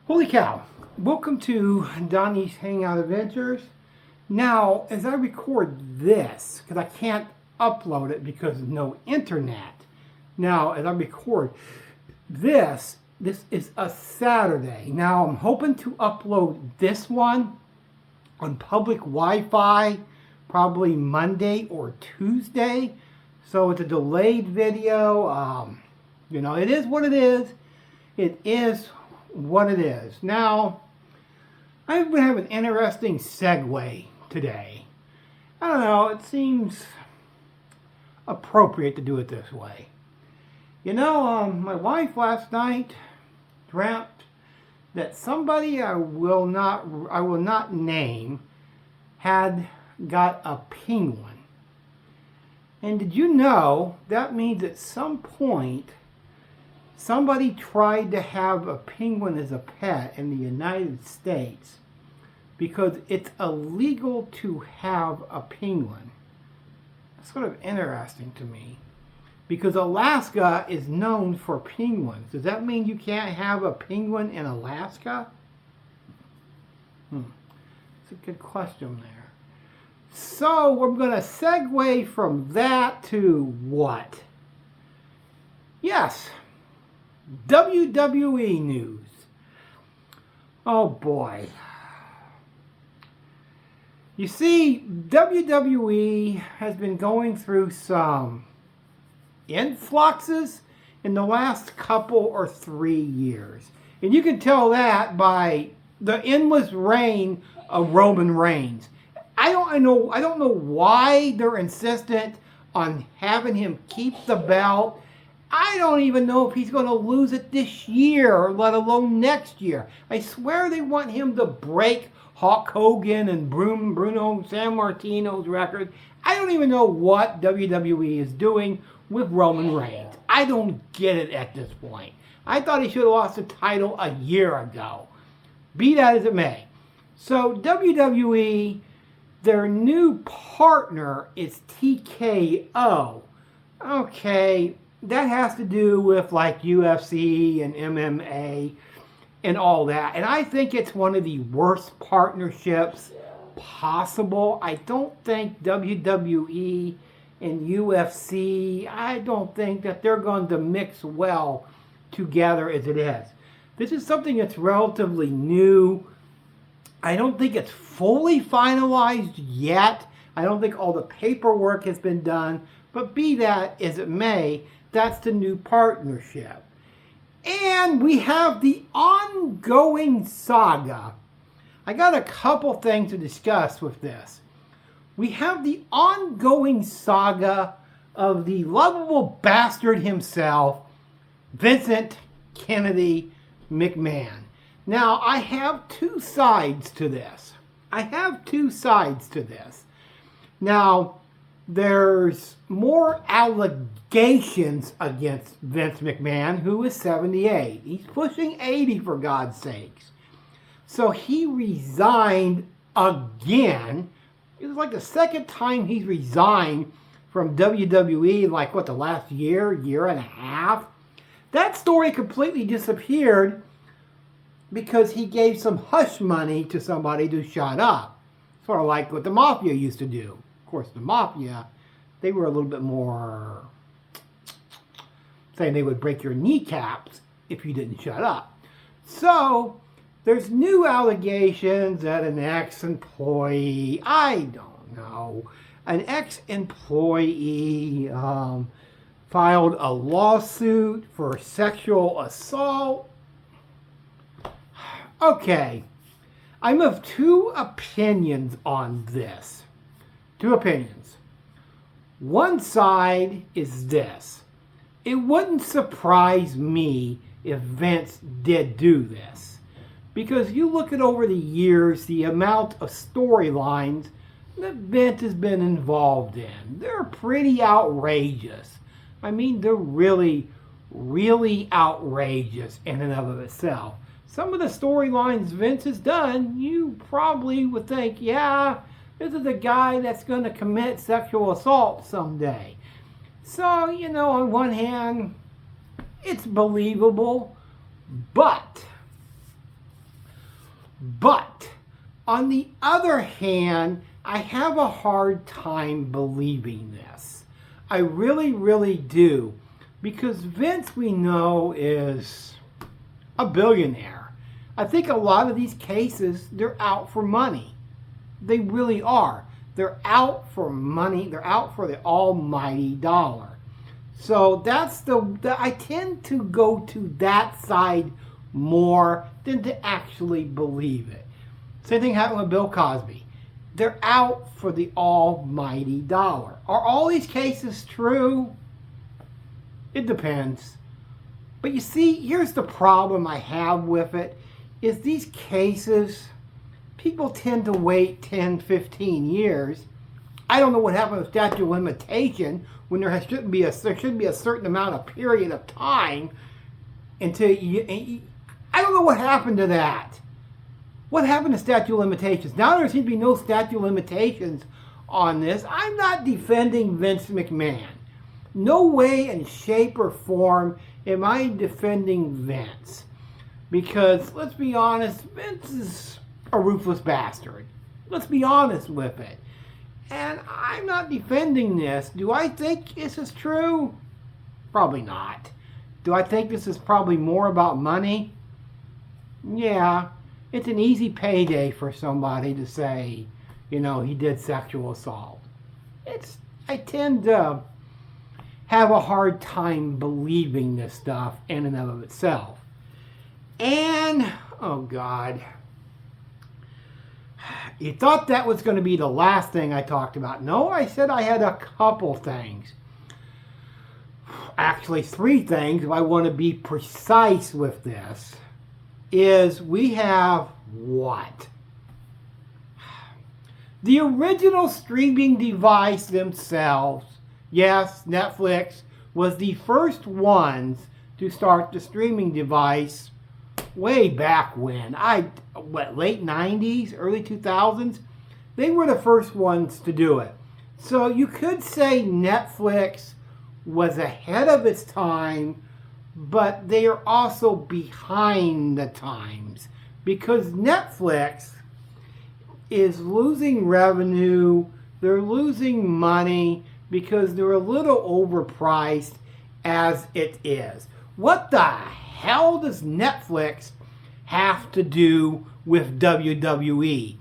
Holy cow! Welcome to Donnie's Hangout Adventures. Now, as I record this, because I can't upload it because of no internet. Now, as I record this is a Saturday. Now, I'm hoping to upload this one on public Wi-Fi probably Monday or Tuesday. So it's a delayed video. It is what it is. It is what it is. Now, I'm going to have an interesting segue today. I don't know, it seems appropriate to do it this way. My wife last night dreamt that somebody I will not name had got a penguin. And did you know that means at some point somebody tried to have a penguin as a pet in the United States because it's illegal to have a penguin. That's sort of interesting to me because Alaska is known for penguins. Does that mean you can't have a penguin in Alaska? That's a good question there. So we're going to segue from that to what? Yes. WWE news. Oh boy. You see, WWE has been going through some influxes in the last couple or 3 years. And you can tell that by the endless reign of Roman Reigns. I don't know why they're insistent on having him keep the belt. I don't even know if he's going to lose it this year, let alone next year. I swear they want him to break Hulk Hogan and Bruno Sammartino's record. I don't even know what WWE is doing with Roman Reigns. I don't get it at this point. I thought he should have lost the title a year ago. Be that as it may. So WWE, their new partner is TKO. Okay. That has to do with like UFC and MMA and all that. And I think it's one of the worst partnerships possible. I don't think WWE and UFC, I don't think that they're going to mix well together as it is. This is something that's relatively new. I don't think it's fully finalized yet. I don't think all the paperwork has been done. But be that as it may, that's the new partnership. And we have the ongoing saga. I got a couple things to discuss with this. We have the ongoing saga of the lovable bastard himself, Vincent Kennedy McMahon. Now, I have two sides to this. Now, there's more allegations against Vince McMahon, who is 78. He's pushing 80, for God's sakes. So he resigned again. It was like the second time he's resigned from WWE in the last year and a half. That story completely disappeared because he gave some hush money to somebody to shut up. Sort of like what the Mafia used to do. Of course, the Mafia, they were a little bit more saying they would break your kneecaps if you didn't shut up. So, there's new allegations that an ex-employee, an ex-employee filed a lawsuit for sexual assault. Okay, I'm of two opinions on this. Two opinions. One side is this. It wouldn't surprise me if Vince did do this. Because you look at over the years, the amount of storylines that Vince has been involved in. They're pretty outrageous. I mean, they're really, really outrageous in and of itself. Some of the storylines Vince has done, you probably would think, yeah, this is a guy that's going to commit sexual assault someday. So, on one hand, it's believable, but But on the other hand, I have a hard time believing this. I really, really do. Because Vince, we know, is a billionaire. I think a lot of these cases, they're out for money. They really are. They're out for money. They're out for the almighty dollar. So that's I tend to go to that side more than to actually believe it. Same thing happened with Bill Cosby. They're out for the almighty dollar. Are all these cases true? It depends. But you see, here's the problem I have with it, is these cases, people tend to wait 10, 15 years. I don't know what happened with statute of limitation when there should be a certain amount of period of time until I don't know what happened to that. What happened to statute of limitations? Now there seems to be no statute of limitations on this. I'm not defending Vince McMahon. No way in shape or form am I defending Vince. Because, let's be honest, Vince is a ruthless bastard. Let's be honest with it. And I'm not defending this. Do I think this is true? Probably not. Do I think this is probably more about money? Yeah. It's an easy payday for somebody to say, he did sexual assault. I tend to have a hard time believing this stuff in and of itself. And, oh God, you thought that was going to be the last thing I talked about. No, I said I had a couple things. Actually, 3 things, if I want to be precise with this, is we have what? The original streaming device themselves, yes, Netflix, was the first ones to start the streaming device way back when. Late 90s, early 2000s? They were the first ones to do it. So you could say Netflix was ahead of its time, but they are also behind the times. Because Netflix is losing revenue, they're losing money, because they're a little overpriced as it is. What the hell does Netflix have to do with WWE?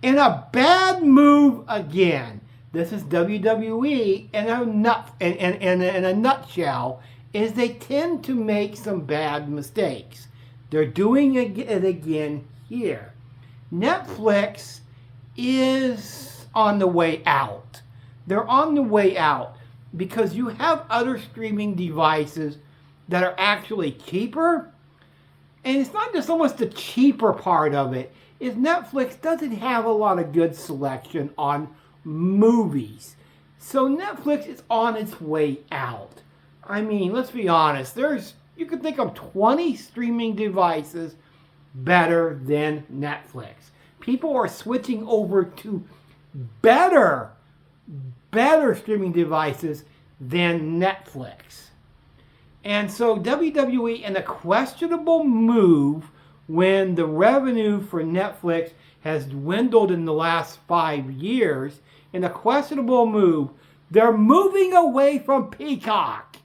In a bad move again. This is WWE in a nutshell, is they tend to make some bad mistakes. They're doing it again here. Netflix is on the way out. They're on the way out because you have other streaming devices that are actually cheaper. And it's not just so much the cheaper part of it, is Netflix doesn't have a lot of good selection on movies. So Netflix is on its way out. I mean, let's be honest, you could think of 20 streaming devices better than Netflix. People are switching over to better streaming devices than Netflix. And so WWE, in a questionable move, when the revenue for Netflix has dwindled in the last 5 years, in a questionable move, they're moving away from Peacock.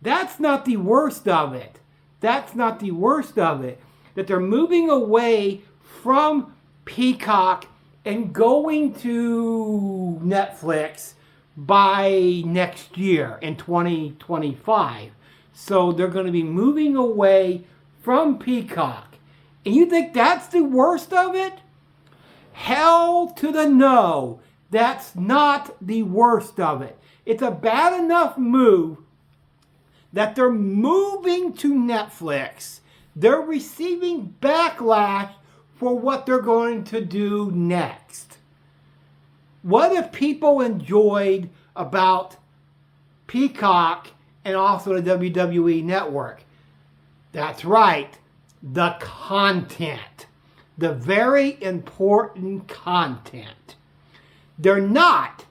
That's not the worst of it. That's not the worst of it. That they're moving away from Peacock and going to Netflix by next year in 2025. So they're going to be moving away from Peacock. And you think that's the worst of it? Hell to the no. That's not the worst of it. It's a bad enough move that they're moving to Netflix. They're receiving backlash for what they're going to do next. What if people enjoyed about Peacock and also the WWE Network? That's right, the content. The very important content. They're not,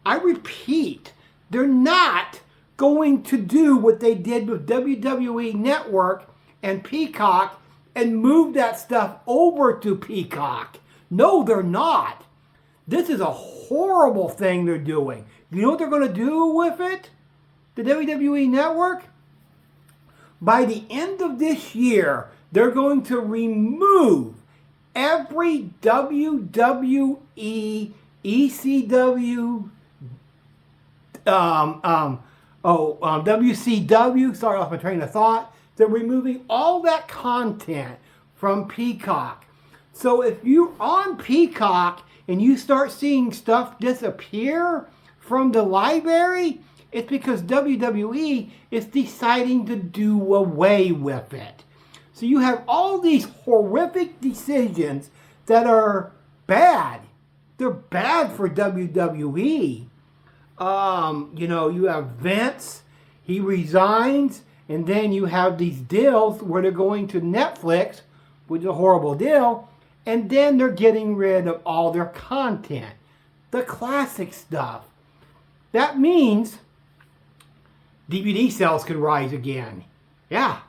I repeat, they're not going to do what they did with WWE Network and Peacock and move that stuff over to Peacock. No, they're not. This is a horrible thing they're doing. You know what they're going to do with it? The WWE Network? By the end of this year, they're going to remove every WWE, ECW, WCW, sorry, off my train of thought. They're removing all that content from Peacock. So if you're on Peacock and you start seeing stuff disappear from the library, it's because WWE is deciding to do away with it. So you have all these horrific decisions that are bad. They're bad for WWE. You have Vince, he resigns, and then you have these deals where they're going to Netflix, which is a horrible deal, and then they're getting rid of all their content, the classic stuff. That means DVD sales could rise again. Yeah,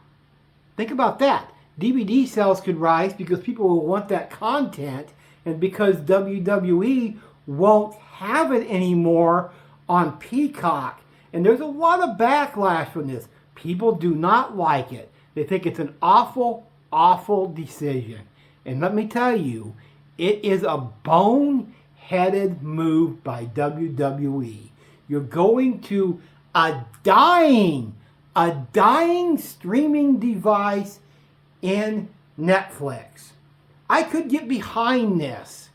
think about that. DVD sales could rise because people will want that content, and because WWE won't have it anymore on Peacock. And there's a lot of backlash from this. People do not like it. They think it's an awful, awful decision. And let me tell you, it is a bone-headed move by WWE. You're going to a dying streaming device in Netflix. I could get behind this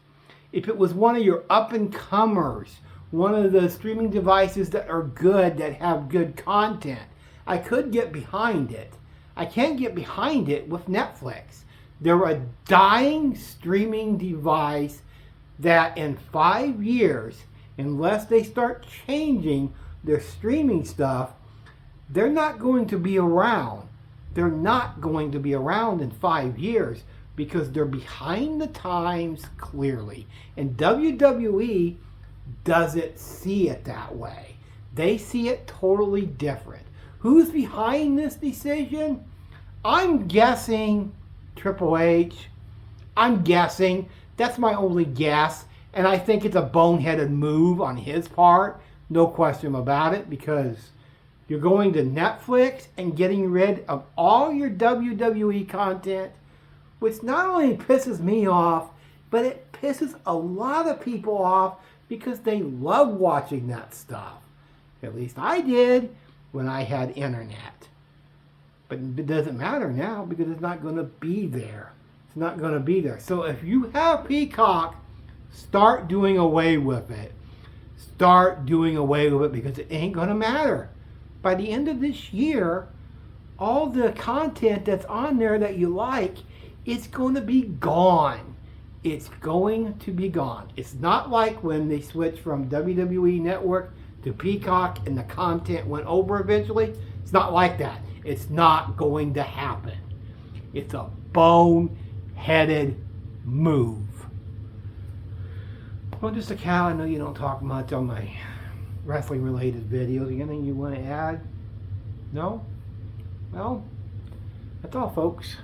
if it was one of your up-and-comers, one of the streaming devices that are good, that have good content. I could get behind it. I can't get behind it with Netflix. They're a dying streaming device that in 5 years, unless they start changing their streaming stuff, they're not going to be around. They're not going to be around in 5 years because they're behind the times clearly. And WWE doesn't see it that way. They see it totally different. Who's behind this decision? I'm guessing Triple H. I'm guessing. That's my only guess. And I think it's a boneheaded move on his part. No question about it, because you're going to Netflix and getting rid of all your WWE content, which not only pisses me off, but it pisses a lot of people off because they love watching that stuff. At least I did when I had internet. But it doesn't matter now because it's not going to be there. It's not going to be there. So if you have Peacock, start doing away with it. Start doing away with it because it ain't going to matter. By the end of this year, all the content that's on there that you like, it's going to be gone. It's going to be gone. It's not like when they switched from WWE Network to Peacock and the content went over eventually. It's not like that. It's not going to happen. It's a bone-headed move. Well, just a cow. I know you don't talk much on my wrestling-related videos. Anything you want to add? No? Well, that's all, folks.